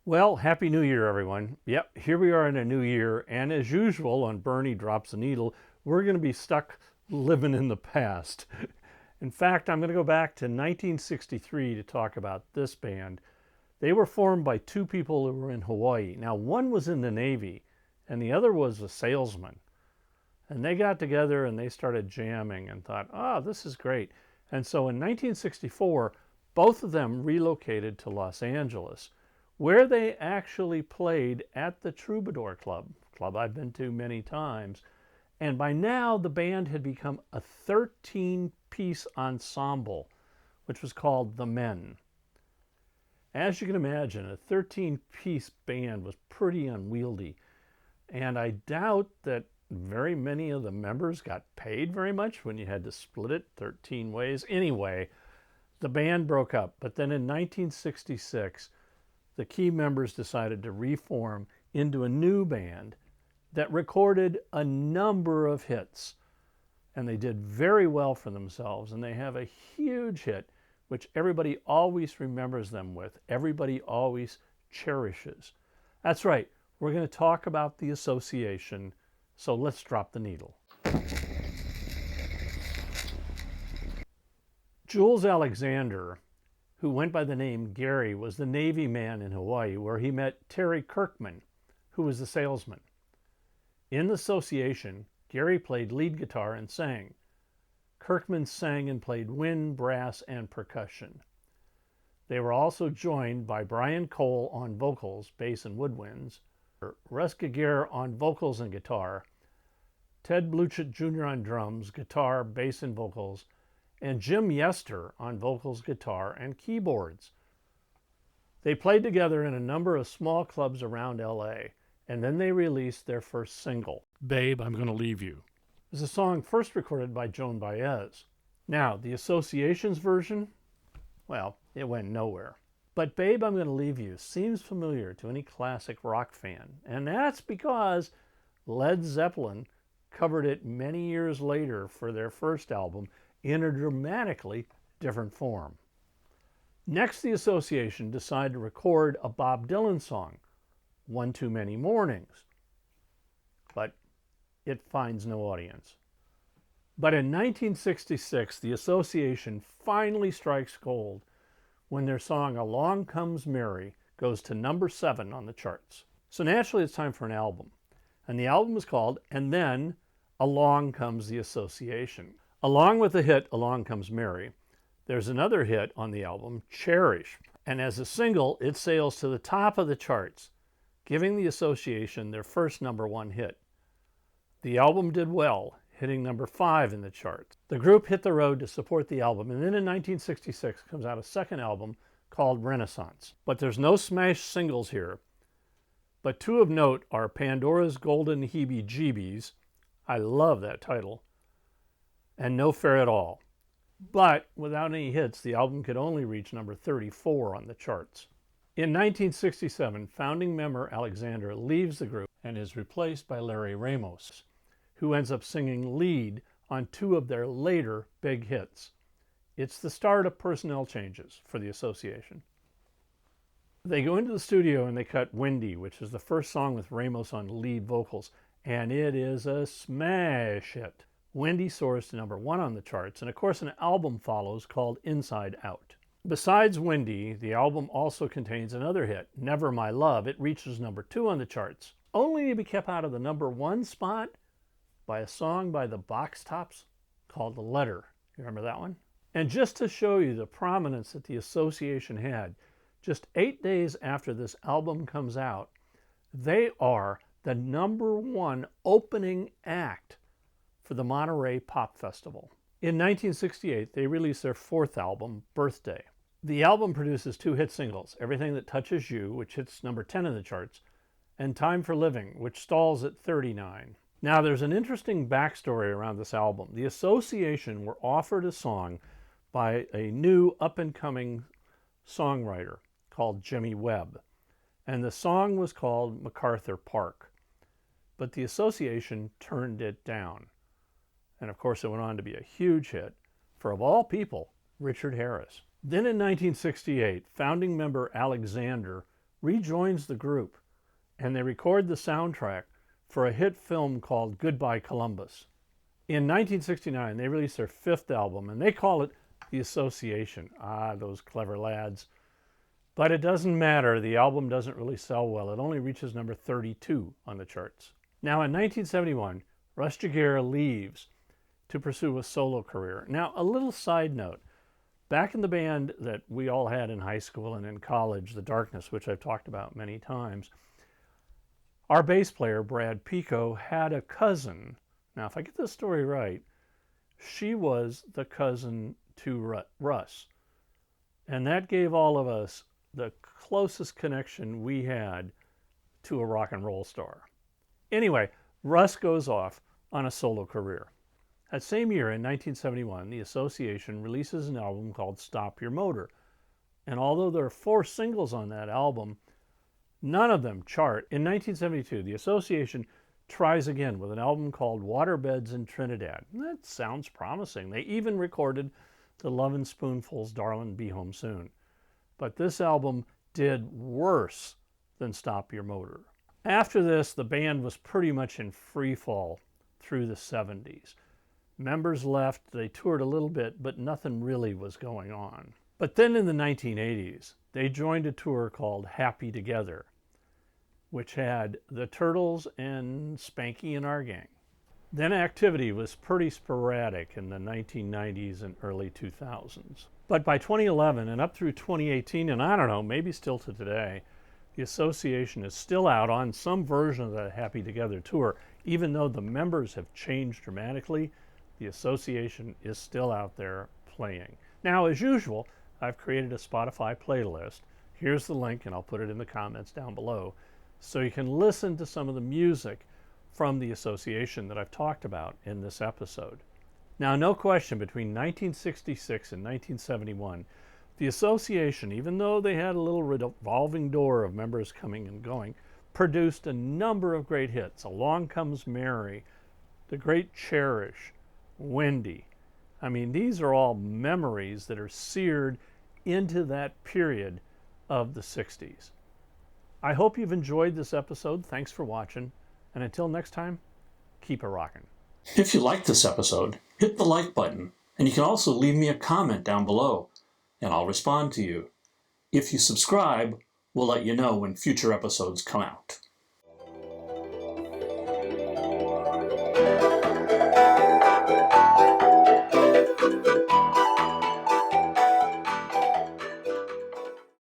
Well, Happy New Year, everyone. Yep, here we are in a new year, and as usual on Bernie Drops the Needle, we're going to be stuck living in the past. In fact, I'm going to go back to 1963 to talk about this band. They were formed by two people who were in Hawaii. Now, one was in the Navy, and the other was a salesman. And they got together and they started jamming and thought, oh, this is great. And so in 1964, both of them relocated to Los Angeles, where they actually played at the Troubadour Club, club I've been to many times. And by now, the band had become a 13-piece ensemble, which was called The Men. As you can imagine, a 13-piece band was pretty unwieldy. And I doubt that very many of the members got paid very much when you had to split it 13 ways. Anyway, the band broke up. But then in 1966, the key members decided to reform into a new band that recorded a number of hits. And they did very well for themselves. And they have a huge hit, which everybody always remembers them with. Everybody always cherishes. That's right. We're going to talk about the Association. So let's drop the needle. Jules Alexander, who went by the name Gary, was the Navy man in Hawaii where he met Terry Kirkman, who was the salesman. In the Association, Gary played lead guitar and sang. Kirkman sang and played wind, brass, and percussion. They were also joined by Brian Cole on vocals, bass, and woodwinds, Russ Giguere on vocals and guitar, Ted Bluchett Jr. on drums, guitar, bass, and vocals, and Jim Yester on vocals, guitar, and keyboards. They played together in a number of small clubs around LA, and then they released their first single, Babe, I'm Gonna Leave You. It was a song first recorded by Joan Baez. Now, the Association's version, well, it went nowhere. But Babe, I'm Gonna Leave You seems familiar to any classic rock fan, and that's because Led Zeppelin covered it many years later for their first album in a dramatically different form. Next, the Association decided to record a Bob Dylan song, One Too Many Mornings, but it finds no audience. But in 1966, the Association finally strikes gold when their song Along Comes Mary goes to number 7 on the charts. So naturally it's time for an album. And the album is called And Then Along Comes the Association. Along with the hit Along Comes Mary, there's another hit on the album, Cherish. And as a single, it sails to the top of the charts, giving the Association their first number 1 hit. The album did well, hitting number 5 in the charts. The group hit the road to support the album, and then in 1966 comes out a second album called Renaissance. But there's no smash singles here. But two of note are Pandora's Golden Heebie-Jeebies, I love that title, and No Fair at All. But without any hits, the album could only reach number 34 on the charts. In 1967, founding member Alexander leaves the group and is replaced by Larry Ramos, who ends up singing lead on 2 of their later big hits. It's the start of personnel changes for the Association. They go into the studio and they cut Windy, which is the first song with Ramos on lead vocals, and it is a smash hit. Windy soars to number 1 on the charts, and of course an album follows called Inside Out. Besides Windy, the album also contains another hit, Never My Love. It reaches number 2 on the charts, only to be kept out of the number 1 spot by a song by the Box Tops called The Letter. You remember that one? And just to show you the prominence that the Association had, just 8 days after this album comes out, they are the number 1 opening act for the Monterey Pop Festival. In 1968, they released their 4th album, Birthday. The album produces 2 hit singles, Everything That Touches You, which hits number 10 in the charts, and Time for Living, which stalls at 39. Now, there's an interesting backstory around this album. The Association were offered a song by a new up-and-coming songwriter called Jimmy Webb, and the song was called MacArthur Park. But the Association turned it down. And of course, it went on to be a huge hit for, of all people, Richard Harris. Then in 1968, founding member Alexander rejoins the group, and they record the soundtrack for a hit film called Goodbye Columbus. In 1969, they released their fifth album, and they call it The Association. Ah, those clever lads. But it doesn't matter. The album doesn't really sell well. It only reaches number 32 on the charts. Now, in 1971, Russ Giguere leaves to pursue a solo career. Now, a little side note. Back in the band that we all had in high school and in college, The Darkness, which I've talked about many times, our bass player, Brad Pico, had a cousin. Now, if I get this story right, she was the cousin to Russ. And that gave all of us the closest connection we had to a rock and roll star. Anyway, Russ goes off on a solo career. That same year, in 1971, the Association releases an album called Stop Your Motor. And although there are 4 singles on that album, none of them chart. In 1972, the Association tries again with an album called Waterbeds in Trinidad. That sounds promising. They even recorded the Lovin' Spoonful's Darlin' Be Home Soon. But this album did worse than Stop Your Motor. After this, the band was pretty much in free fall through the 70s. Members left, they toured a little bit, but nothing really was going on. But then in the 1980s, they joined a tour called Happy Together, which had the Turtles and Spanky and Our Gang. Then activity was pretty sporadic in the 1990s and early 2000s. But by 2011 and up through 2018, and I don't know, maybe still to today, the Association is still out on some version of the Happy Together tour. Even though the members have changed dramatically, the Association is still out there playing. Now, as usual, I've created a Spotify playlist. Here's the link, and I'll put it in the comments down below, so you can listen to some of the music from the Association that I've talked about in this episode. Now, no question, between 1966 and 1971, the Association, even though they had a little revolving door of members coming and going, produced a number of great hits. Along Comes Mary, The Great Cherish, Wendy. I mean, these are all memories that are seared into that period of the 60s. I hope you've enjoyed this episode. Thanks for watching. And until next time, keep it rockin'. If you liked this episode, hit the like button. And you can also leave me a comment down below, and I'll respond to you. If you subscribe, we'll let you know when future episodes come out.